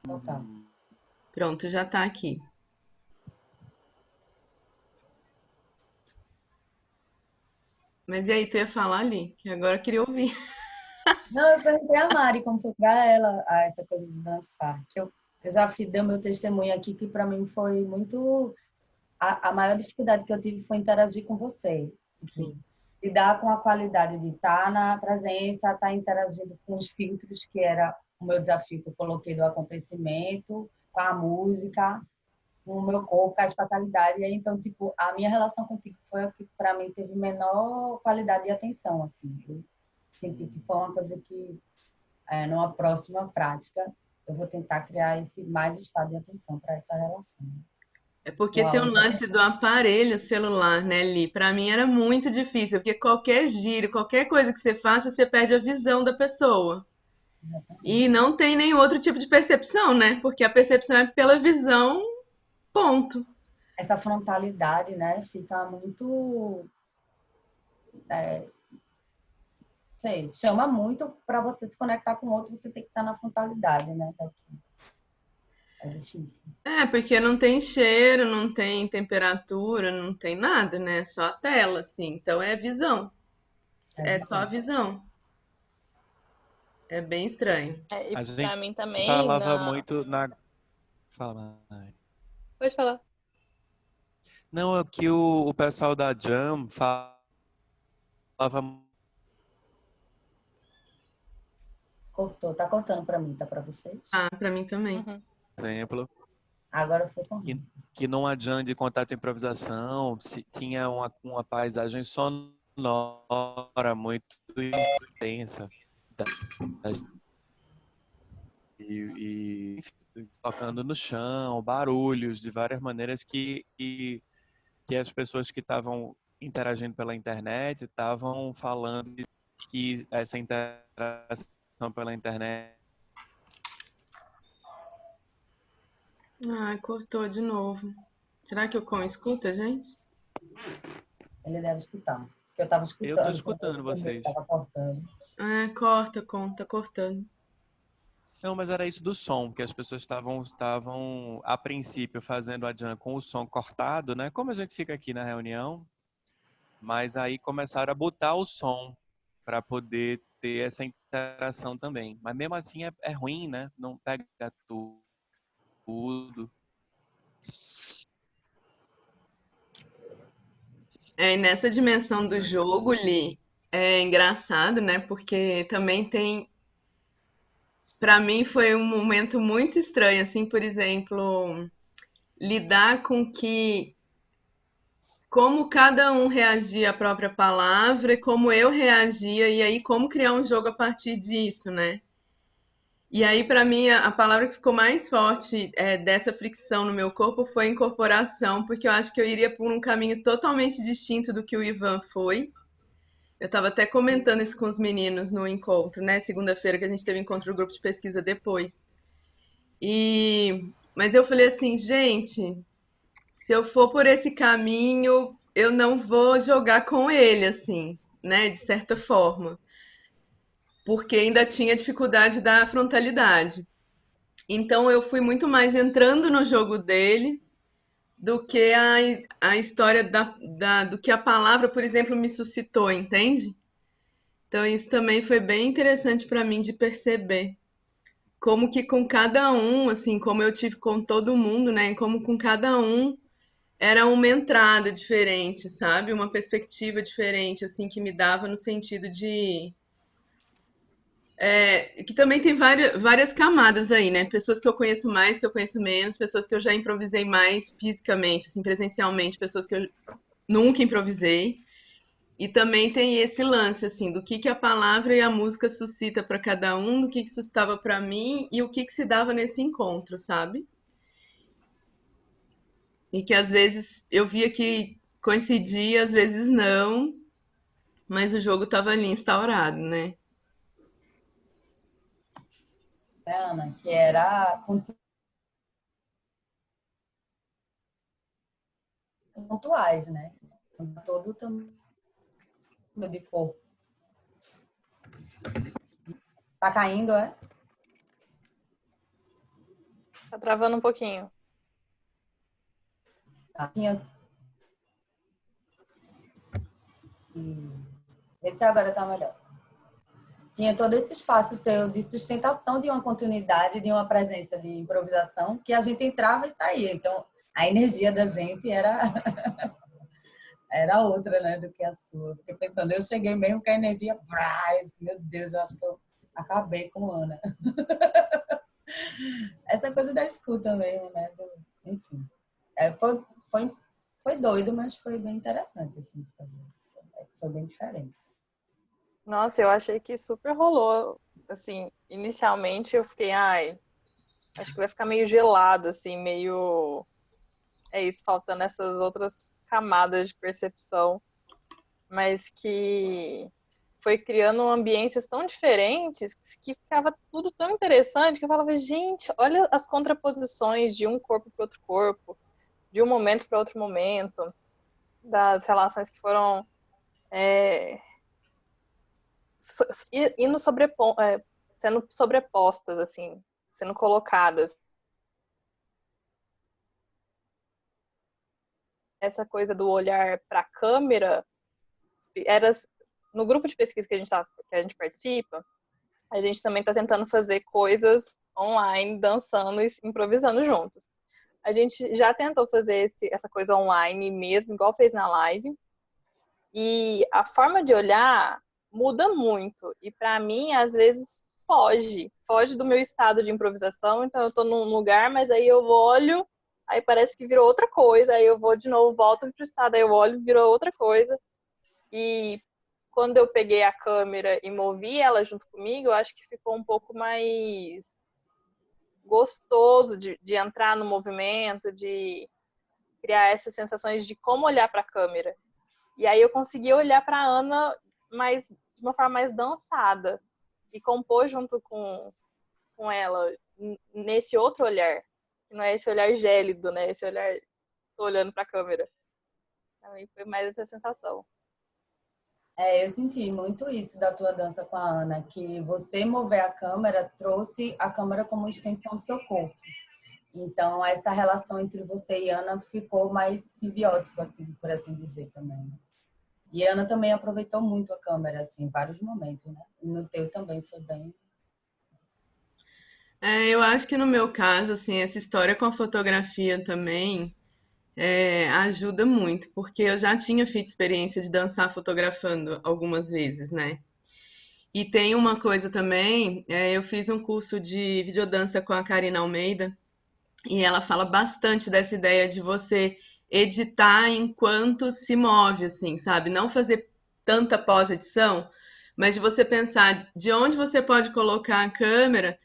Total. Pronto, já tá aqui. Mas e aí, tu ia falar ali? Que agora eu queria ouvir. Não, eu perguntei a Mari como foi para ela essa coisa de dançar. Eu já dei o meu testemunho aqui, que para mim foi muito. A maior dificuldade que eu tive foi interagir com você. Tipo, Sim. lidar com a qualidade de estar na presença, estar interagindo com os filtros, que era o meu desafio que eu coloquei do acontecimento, com a música, com o meu corpo, com a espacialidade. E aí, então, tipo, a minha relação contigo foi a que, para mim, teve menor qualidade de atenção, assim. Eu senti que foi uma coisa que, numa próxima prática, eu vou tentar criar esse mais estado de atenção para essa relação. É porque Uma tem um outra lance do aparelho celular, né, Li? Pra mim era muito difícil, porque qualquer giro, qualquer coisa que você faça, você perde a visão da pessoa. E não tem nenhum outro tipo de percepção, né? Porque a percepção é pela visão, ponto. essa frontalidade, né, fica muito, sei, chama muito para você se conectar com o outro, você tem que estar na frontalidade, né? É difícil. É, porque não tem cheiro, não tem temperatura, não tem nada, né? Só a tela, assim. Então é visão. É É só a visão. visão. É bem estranho. É, e A pra gente mim também, falava muito na. Fala. Ai. Pode falar. Não, é que o pessoal da Jam falava Cortou, tá cortando para mim, tá para vocês? Ah, pra mim também. Uhum. exemplo, Agora foi com que, que numa jam de contato e improvisação tinha uma paisagem sonora muito intensa. Da- enfim, tocando no chão, barulhos de várias maneiras que as pessoas que estavam interagindo pela internet estavam falando que essa interação pela internet. Ah, cortou de novo. Será que o Con escuta, gente? Ele deve escutar, porque eu estava Eu estou escutando quando ele escutando também vocês. estava cortando. Ah, corta, Con, tá cortando. Não, mas era isso do som, que as pessoas estavam a princípio fazendo a jam com o som cortado, né? Como a gente fica aqui na reunião, mas aí começaram a botar o som para poder ter essa interação também. Mas mesmo assim é ruim, né? Não pega tudo. É, e nessa dimensão do jogo, Li, é engraçado, né? Porque também tem. Pra mim foi um momento muito estranho, assim, por exemplo, lidar com que. Como cada um reagia à própria palavra e como eu reagia, e aí como criar um jogo a partir disso, né? E aí, pra mim, a palavra que ficou mais forte dessa fricção no meu corpo foi incorporação, porque eu acho que eu iria por um caminho totalmente distinto do que o Ivan foi. Eu estava até comentando isso com os meninos no encontro, né? Segunda-feira que a gente teve encontro do grupo de pesquisa depois. Mas eu falei assim, gente, se eu for por esse caminho, eu não vou jogar com ele, assim, né? De certa forma, porque ainda tinha dificuldade da frontalidade. Então eu fui muito mais entrando no jogo dele do que a história do que a palavra, por exemplo, me suscitou, entende? Então isso também foi bem interessante para mim de perceber como que com cada um, assim, como eu tive com todo mundo, né, como com cada um era uma entrada diferente, sabe? Uma perspectiva diferente, assim, que me dava no sentido de que também tem várias camadas aí, né? Pessoas que eu conheço mais, que eu conheço menos, pessoas que eu já improvisei mais fisicamente, assim, presencialmente, pessoas que eu nunca improvisei. E também tem esse lance, assim, do que a palavra e a música suscita para cada um, do que suscitava para mim e o que se dava nesse encontro, sabe? E que às vezes eu via que coincidia, às vezes não, mas o jogo tava ali instaurado, né? Ana, que era pontuais, né? Todo tamanho de corpo. Tá caindo, é? Tá travando um pouquinho. Tinha... Esse agora tá melhor. Tinha todo esse espaço teu de sustentação de uma continuidade, de uma presença de improvisação, que a gente entrava e saía. Então, a energia da gente era outra, né, do que a sua. Fiquei pensando, eu cheguei mesmo com a energia, eu disse, meu Deus, eu acho que eu acabei com a Ana. Essa coisa da escuta mesmo, né? Enfim. Foi doido, mas foi bem interessante, assim, fazer. Foi bem diferente. Nossa, eu achei que super rolou. Assim, inicialmente eu fiquei, acho que vai ficar meio gelado, assim, meio. É isso, faltando essas outras camadas de percepção. Mas que foi criando ambiências tão diferentes que ficava tudo tão interessante que eu falava, gente, olha as contraposições de um corpo para outro corpo, de um momento para outro momento, das relações que foram indo sendo sobrepostas, assim, sendo colocadas. Essa coisa do olhar para a câmera era no grupo de pesquisa que a gente participa, a gente também está tentando fazer coisas online, dançando e improvisando juntos. A gente já tentou fazer essa coisa online mesmo, igual fez na live. E a forma de olhar muda muito. E para mim, às vezes, foge do meu estado de improvisação. Então, eu estou num lugar, mas aí eu olho, aí parece que virou outra coisa. Aí eu vou de novo, volto para o estado, aí eu olho, virou outra coisa. E quando eu peguei a câmera e movi ela junto comigo, eu acho que ficou um pouco mais gostoso de entrar no movimento, de criar essas sensações de como olhar para a câmera. E aí eu consegui olhar para a Ana de uma forma mais dançada e compor junto com ela nesse outro olhar, que não é esse olhar gélido, né? Esse olhar tô olhando para a câmera. Aí foi mais essa sensação. Eu senti muito isso da tua dança com a Ana, que você mover a câmera trouxe a câmera como extensão do seu corpo. Então, essa relação entre você e Ana ficou mais simbiótica, assim, por assim dizer também. Né? E a Ana também aproveitou muito a câmera, assim, em vários momentos, né? E no teu também foi bem. Eu acho que no meu caso, assim, essa história com a fotografia também ajuda muito, porque eu já tinha feito experiência de dançar fotografando algumas vezes, né? E tem uma coisa também, eu fiz um curso de videodança com a Karina Almeida, e ela fala bastante dessa ideia de você editar enquanto se move, assim, sabe? Não fazer tanta pós-edição, mas de você pensar de onde você pode colocar a câmera,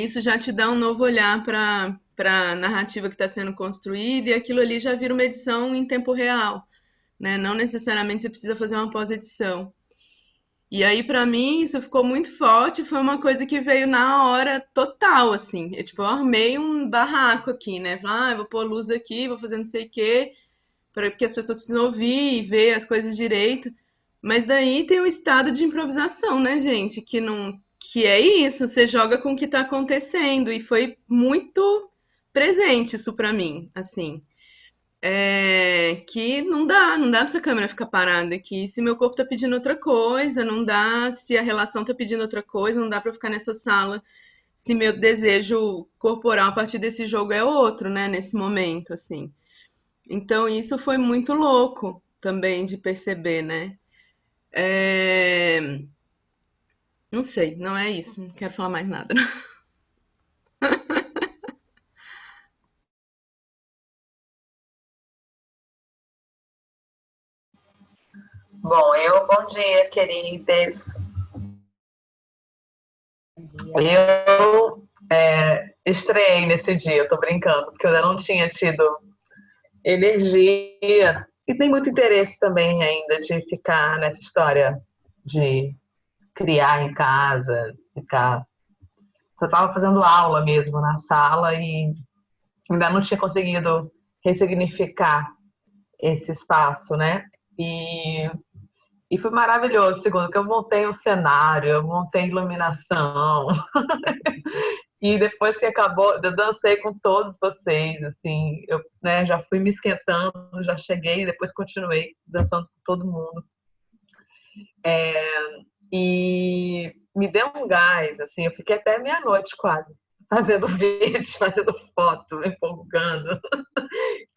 isso já te dá um novo olhar para a narrativa que está sendo construída e aquilo ali já vira uma edição em tempo real, né? Não necessariamente você precisa fazer uma pós-edição. E aí, pra mim, isso ficou muito forte, foi uma coisa que veio na hora total, assim. Eu armei um barraco aqui, né? Falei, eu vou pôr luz aqui, vou fazer não sei o quê, porque as pessoas precisam ouvir e ver as coisas direito. Mas daí tem o estado de improvisação, né, gente? Que é isso, você joga com o que tá acontecendo. E foi muito presente isso pra mim, assim. Que não dá pra essa câmera ficar parada, que se meu corpo tá pedindo outra coisa, não dá, se a relação tá pedindo outra coisa, não dá pra ficar nessa sala, se meu desejo corporal a partir desse jogo é outro, né, nesse momento, assim. Então isso foi muito louco também de perceber, né. É... Não sei, não é isso, não quero falar mais nada. Bom dia, queridas. Eu estreiei nesse dia, eu tô brincando, porque eu ainda não tinha tido energia e tem muito interesse também ainda de ficar nessa história de criar em casa, ficar. Eu estava fazendo aula mesmo na sala e ainda não tinha conseguido ressignificar esse espaço, né? E foi maravilhoso, segundo, que eu montei um cenário, eu montei iluminação. E depois que acabou, eu dancei com todos vocês, assim, eu, né, já fui me esquentando, já cheguei, depois continuei dançando com todo mundo. E me deu um gás, assim, eu fiquei até meia-noite quase, fazendo vídeo, fazendo foto, me empolgando.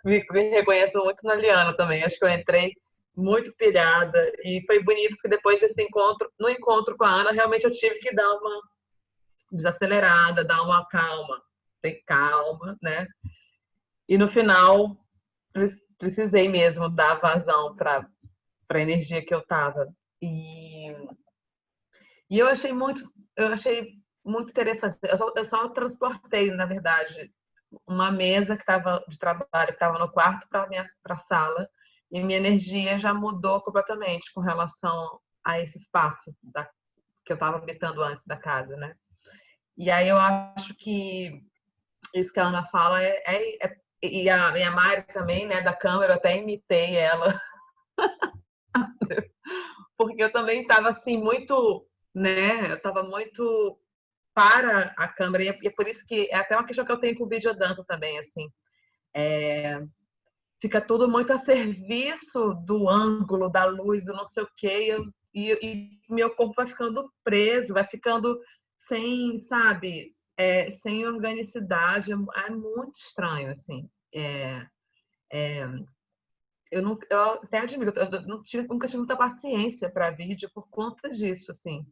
Me reconheço muito na Liana também, acho que eu entrei muito pilhada e foi bonito que depois desse encontro, no encontro com a Ana, realmente eu tive que dar uma desacelerada, dar uma calma, ter calma, né? E no final precisei mesmo dar vazão para a energia que eu tava. E, e eu achei muito interessante. Eu só transportei, na verdade, uma mesa que estava de trabalho, que estava no quarto para a sala, e minha energia já mudou completamente com relação a esse espaço que eu estava habitando antes da casa, né? E aí eu acho que isso que a Ana fala e a Mari também, né, da câmera, eu até imitei ela, porque eu também estava assim muito, né, eu estava muito para a câmera, e é por isso que é até uma questão que eu tenho com o videodança também, assim, fica tudo muito a serviço do ângulo, da luz, do não sei o quê, e meu corpo vai ficando preso, vai ficando sem, sabe, sem organicidade, é muito estranho, assim. Eu até admito, eu nunca tive muita paciência para vídeo por conta disso, assim.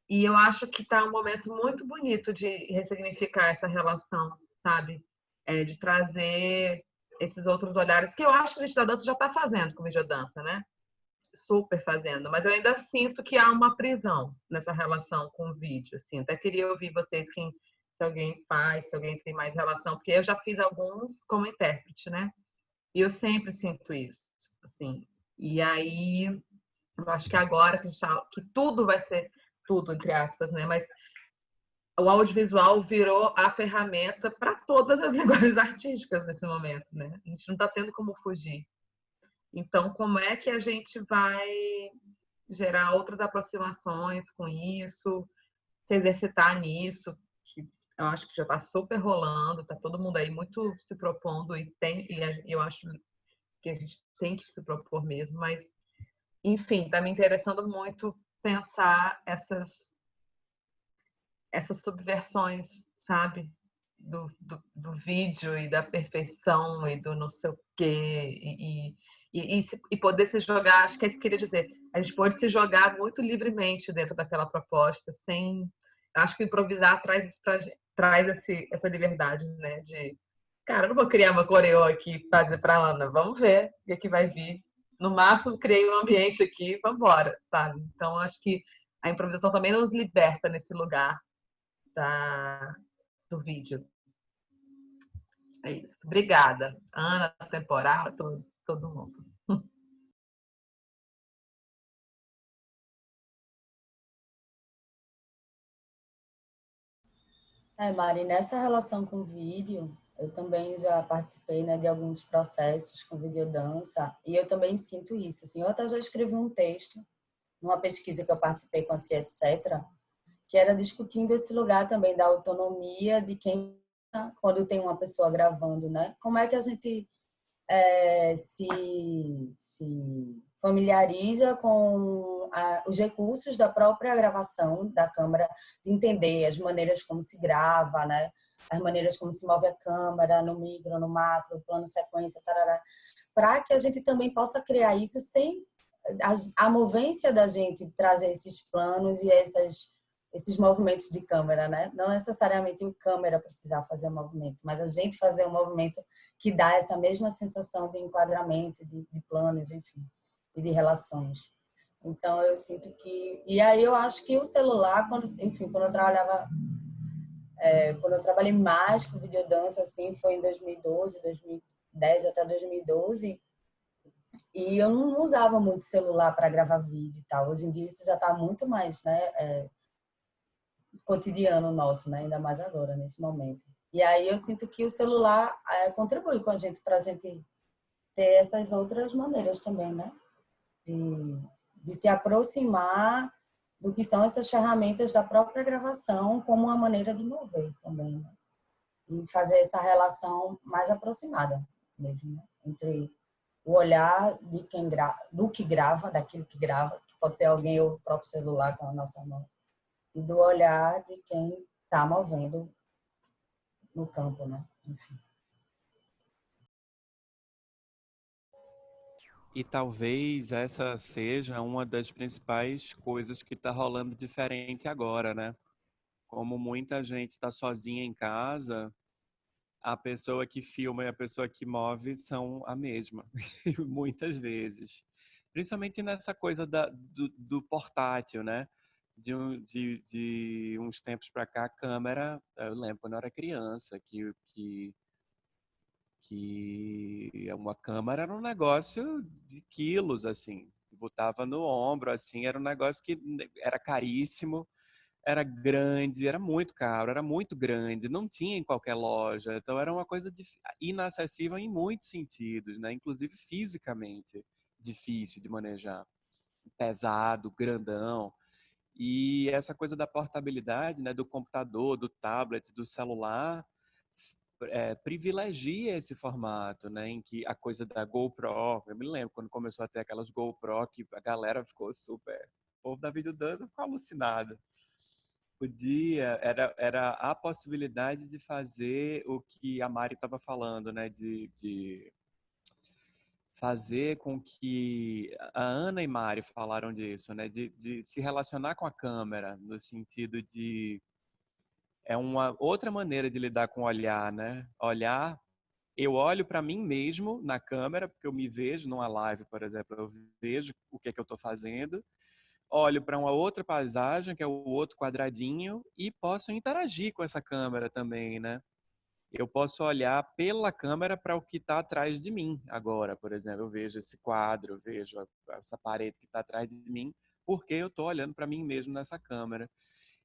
E eu acho que está um momento muito bonito de ressignificar essa relação, sabe? De trazer esses outros olhares, que eu acho que o Gente da Dança já está fazendo com videodança, né? Super fazendo, mas eu ainda sinto que há uma prisão nessa relação com o vídeo, assim. Até queria ouvir vocês, se alguém faz, se alguém tem mais relação, porque eu já fiz alguns como intérprete, né? E eu sempre sinto isso, assim. E aí, eu acho que agora que tudo vai ser tudo, entre aspas, né? Mas o audiovisual virou a ferramenta para todas as linguagens artísticas nesse momento, né? A gente não está tendo como fugir. Então, como é que a gente vai gerar outras aproximações com isso, se exercitar nisso, que eu acho que já está super rolando, está todo mundo aí muito se propondo e eu acho que a gente tem que se propor mesmo, mas, enfim, está me interessando muito pensar essas subversões, sabe? Do vídeo e da perfeição e do não sei o quê. E poder se jogar, acho que é isso que eu queria dizer. A gente pode se jogar muito livremente dentro daquela proposta, sem. Acho que improvisar traz essa liberdade, né? Cara, eu não vou criar uma coreô aqui para dizer para Ana, vamos ver o que vai vir. No máximo, criei um ambiente aqui, vamos embora, sabe? Então, acho que a improvisação também nos liberta nesse lugar do vídeo. É isso. Obrigada. Ana, temporal, todo mundo. Mari, nessa relação com vídeo, eu também já participei, né, de alguns processos com videodança e eu também sinto isso. Assim, eu até já escrevi um texto numa pesquisa que eu participei com a Cia, etc., que era discutindo esse lugar também da autonomia de quem, quando tem uma pessoa gravando, né? Como é que a gente se familiariza com os recursos da própria gravação da câmera, de entender as maneiras como se grava, né? As maneiras como se move a câmera no micro, no macro, plano sequência, para que a gente também possa criar isso sem a movência da gente trazer esses planos e esses movimentos de câmera, né? Não necessariamente o câmera precisar fazer o movimento, mas a gente fazer um movimento que dá essa mesma sensação de enquadramento, de planos, enfim, e de relações. Então, eu sinto que... E aí, eu acho que o celular, quando eu trabalhei mais com videodança, assim, foi em 2012, 2010 até 2012, e eu não usava muito celular para gravar vídeo e tal. Hoje em dia, isso já está muito mais, né, cotidiano nosso, né? Ainda mais agora, nesse momento. E aí eu sinto que o celular contribui com a gente para a gente ter essas outras maneiras também, né? De se aproximar do que são essas ferramentas da própria gravação como uma maneira de mover também, né? E fazer essa relação mais aproximada mesmo, né? Entre o olhar de quem do que grava, daquilo que grava, que pode ser alguém ou o próprio celular com a nossa mão, e do olhar de quem está movendo no campo, né? Enfim. E talvez essa seja uma das principais coisas que está rolando diferente agora, né? Como muita gente está sozinha em casa, a pessoa que filma e a pessoa que move são a mesma, muitas vezes. Principalmente nessa coisa do portátil, né? De uns tempos para cá, a câmera, eu lembro quando eu era criança, que uma câmera era um negócio de quilos, assim. Botava no ombro, assim, era um negócio que era caríssimo, era grande, era muito caro, era muito grande, não tinha em qualquer loja. Então era uma coisa inacessível em muitos sentidos, né? Inclusive fisicamente difícil de manejar, pesado, grandão. E essa coisa da portabilidade, né, do computador, do tablet, do celular, privilegia esse formato, né, em que a coisa da GoPro, eu me lembro quando começou a ter aquelas GoPro que a galera ficou super, o povo da videodança ficou alucinado. Era a possibilidade de fazer o que a Mari estava falando, né, de fazer com que a Ana e Mari falaram disso, né, de se relacionar com a câmera no sentido de é uma outra maneira de lidar com o olhar, né? Olhar, eu olho para mim mesmo na câmera, porque eu me vejo numa live, por exemplo, eu vejo o que é que eu estou fazendo, olho para uma outra paisagem, que é o outro quadradinho, e posso interagir com essa câmera também, né? Eu posso olhar pela câmera para o que está atrás de mim agora, por exemplo. Eu vejo esse quadro, eu vejo essa parede que está atrás de mim, porque eu estou olhando para mim mesmo nessa câmera.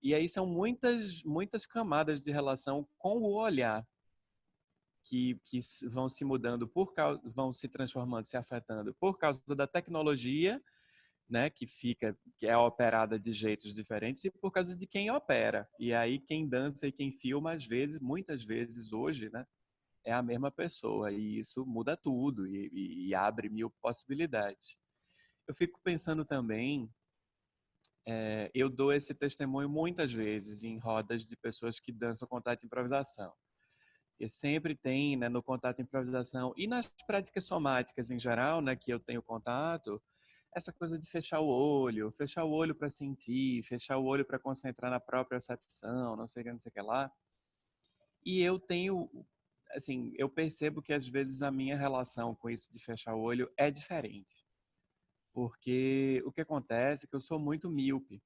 E aí são muitas camadas de relação com o olhar que vão se mudando vão se transformando, se afetando por causa da tecnologia, né, que é operada de jeitos diferentes e por causa de quem opera. E aí quem dança e quem filma às vezes, muitas vezes hoje, né, é a mesma pessoa e isso muda tudo e abre mil possibilidades. Eu fico pensando também eu dou esse testemunho muitas vezes em rodas de pessoas que dançam contato de improvisação. E sempre tem, né, no contato de improvisação e nas práticas somáticas em geral, né, que eu tenho contato, essa coisa de fechar o olho para sentir, fechar o olho para concentrar na própria percepção, não sei o que lá. E eu tenho, assim, eu percebo que às vezes a minha relação com isso de fechar o olho é diferente. Porque o que acontece é que eu sou muito míope.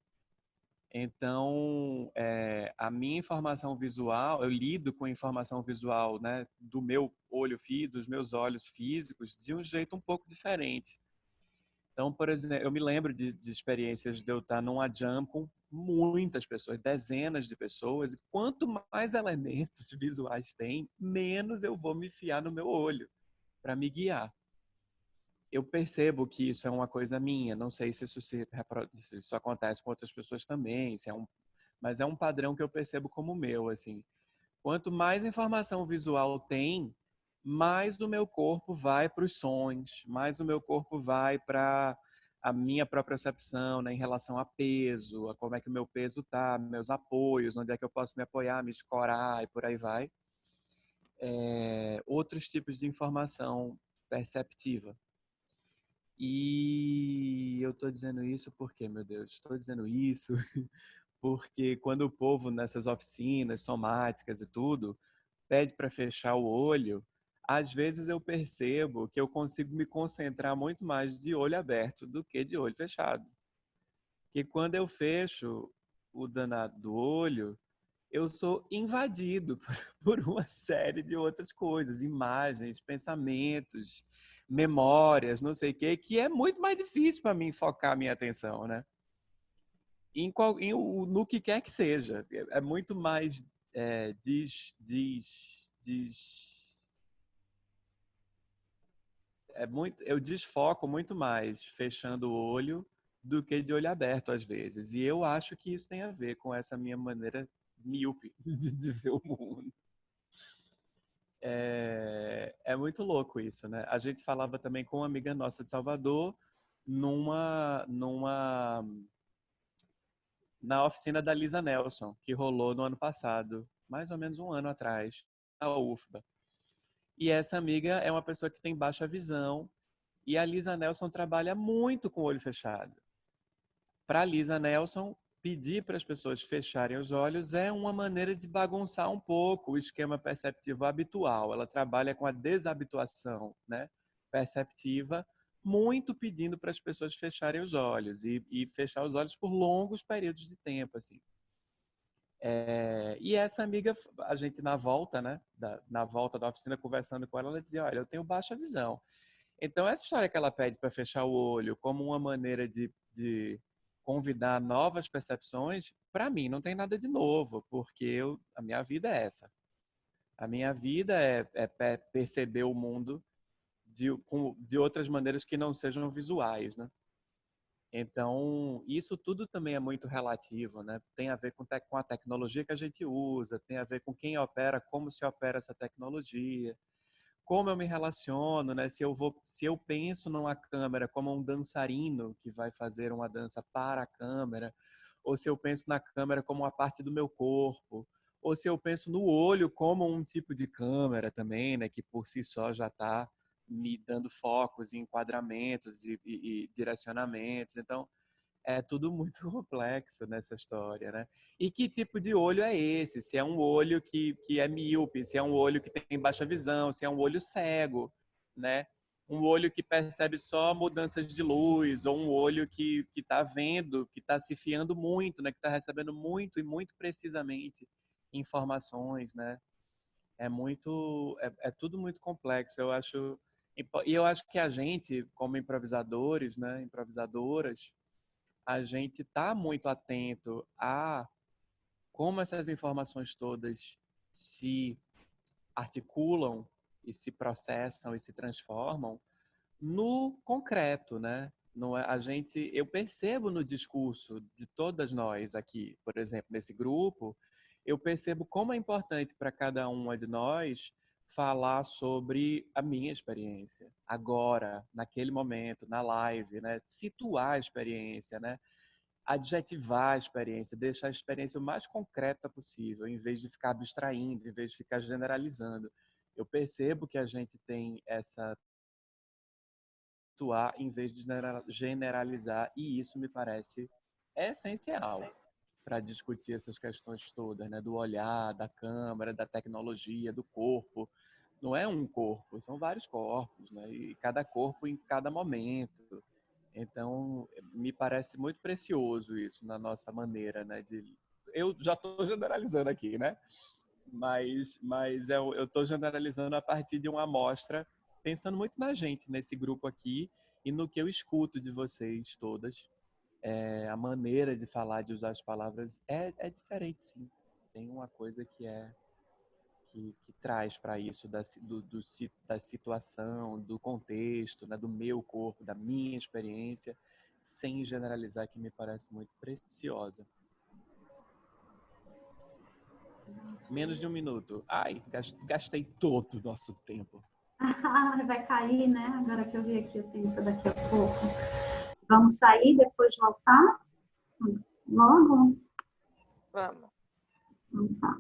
Então, a minha informação visual, eu lido com a informação visual, né, do meu olho físico, dos meus olhos físicos, de um jeito um pouco diferente. Então, por exemplo, eu me lembro de experiências de eu estar numa jam com muitas pessoas, dezenas de pessoas, e quanto mais elementos visuais tem, menos eu vou me fiar no meu olho para me guiar. Eu percebo que isso é uma coisa minha. Não sei se se isso acontece com outras pessoas também, mas é um padrão que eu percebo como meu, assim. Quanto mais informação visual tem, mais o meu corpo vai para os sons, mais o meu corpo vai para a minha própria percepção, né, em relação a peso, a como é que o meu peso tá, meus apoios, onde é que eu posso me apoiar, me escorar e por aí vai. Outros tipos de informação perceptiva. E eu estou dizendo isso porque, meu Deus, estou dizendo isso porque quando o povo nessas oficinas somáticas e tudo pede para fechar o olho, às vezes eu percebo que eu consigo me concentrar muito mais de olho aberto do que de olho fechado. Porque quando eu fecho o danado do olho, eu sou invadido por uma série de outras coisas, imagens, pensamentos, memórias, não sei o quê, que é muito mais difícil para mim focar a minha atenção, né? No que quer que seja. É muito mais eu desfoco muito mais fechando o olho do que de olho aberto às vezes. E eu acho que isso tem a ver com essa minha maneira míope de ver o mundo. É muito louco isso, né? A gente falava também com uma amiga nossa de Salvador na oficina da Lisa Nelson, que rolou no ano passado, mais ou menos um ano atrás, na UFBA. E essa amiga é uma pessoa que tem baixa visão e a Lisa Nelson trabalha muito com o olho fechado. Para a Lisa Nelson, pedir para as pessoas fecharem os olhos é uma maneira de bagunçar um pouco o esquema perceptivo habitual. Ela trabalha com a desabituação, né, perceptiva, muito pedindo para as pessoas fecharem os olhos e fechar os olhos por longos períodos de tempo, assim. E essa amiga, a gente na volta, né, na volta da oficina, conversando com ela, ela dizia, olha, eu tenho baixa visão. Então, essa história que ela pede para fechar o olho como uma maneira de convidar novas percepções, para mim não tem nada de novo, porque a minha vida é essa. A minha vida é perceber o mundo de outras maneiras que não sejam visuais, né? Então, isso tudo também é muito relativo, né? Tem a ver com a tecnologia que a gente usa, tem a ver com quem opera, como se opera essa tecnologia, como eu me relaciono, né? Se eu penso numa câmera como um dançarino que vai fazer uma dança para a câmera, ou se eu penso na câmera como uma parte do meu corpo, ou se eu penso no olho como um tipo de câmera também, né? Que por si só já está me dando focos, enquadramentos e direcionamentos. Então, é tudo muito complexo nessa história, né? E que tipo de olho é esse? Se é um olho que é míope, se é um olho que tem baixa visão, se é um olho cego, né? Um olho que percebe só mudanças de luz, ou um olho que está vendo, que está se fiando muito, né? Que está recebendo muito e muito precisamente informações, né? É tudo muito complexo. E eu acho que a gente, como improvisadores, né? Improvisadoras, a gente está muito atento a como essas informações todas se articulam e se processam e se transformam no concreto, né? Não é, eu percebo no discurso de todas nós aqui, por exemplo, nesse grupo, eu percebo como é importante para cada uma de nós falar sobre a minha experiência agora, naquele momento, na live, né? Situar a experiência, né? Adjetivar a experiência, deixar a experiência o mais concreta possível, em vez de ficar abstraindo, em vez de ficar generalizando. Eu percebo que a gente tem essa atuar em vez de generalizar, e isso me parece essencial para discutir essas questões todas, né? Do olhar, da câmera, da tecnologia, do corpo. Não é um corpo, são vários corpos, né? E cada corpo em cada momento. Então, me parece muito precioso isso na nossa maneira, né? Eu já estou generalizando aqui, né? Mas eu estou generalizando a partir de uma amostra, pensando muito na gente, nesse grupo aqui, e no que eu escuto de vocês todas. A maneira de falar, de usar as palavras é diferente, sim. Tem uma coisa que traz para isso da situação, do contexto, né, do meu corpo, da minha experiência, sem generalizar, que me parece muito preciosa. Menos de um minuto. Ai, gastei todo o nosso tempo. Vai cair, né? Agora que eu vi aqui o tempo daqui a pouco. Vamos sair depois de voltar? Logo? Vamos. Então tá.